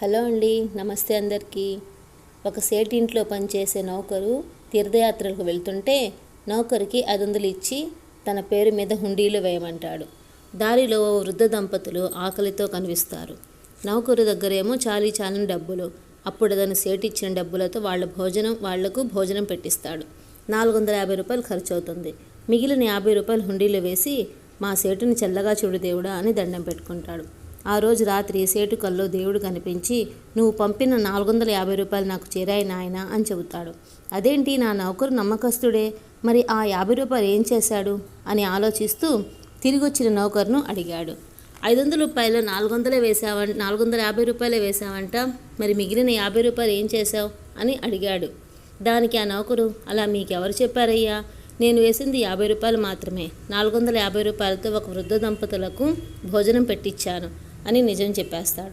Hello అండి, నమస్తే అందరికీ. ఒక సేటి ఇంట్లో పనిచేసే నౌకరు తీర్థయాత్రలకు వెళ్తుంటే నౌకరికి 500 ఇచ్చి తన పేరు మీద హుండీలో వేయమంటాడు. దారిలో ఓ వృద్ధ దంపతులు ఆకలితో కనిపిస్తారు. నౌకరు దగ్గరేమో చాలని డబ్బులు. అప్పుడు అతను సేటి ఇచ్చిన డబ్బులతో వాళ్లకు భోజనం పెట్టిస్తాడు. 450 రూపాయలు ఖర్చు అవుతుంది. మిగిలిన 50 రూపాయలు హుండీలో వేసి మా సేటుని చల్లగా చూడు దేవుడా అని దండం పెట్టుకుంటాడు. ఆ రోజు రాత్రి సేటు కల్లో దేవుడు కనిపించి, నువ్వు పంపిన 450 రూపాయలు నాకు చేరాయి నాయనా అని చెబుతాడు. అదేంటి, నా నౌకరు నమ్మకస్తుడే, మరి ఆ 50 రూపాయలు ఏం చేశాడు అని ఆలోచిస్తూ తిరిగొచ్చిన నౌకరును అడిగాడు. 500 రూపాయలు 450 రూపాయలే వేశావంట, మరి మిగిలిన 50 రూపాయలు ఏం చేశావు అని అడిగాడు. దానికి ఆ నౌకరు, అలా మీకెవరు చెప్పారయ్యా, నేను వేసింది 50 రూపాయలు మాత్రమే, 450 రూపాయలతో ఒక వృద్ధ దంపతులకు భోజనం పెట్టించాను అని నిజం చెప్పేస్తాడు.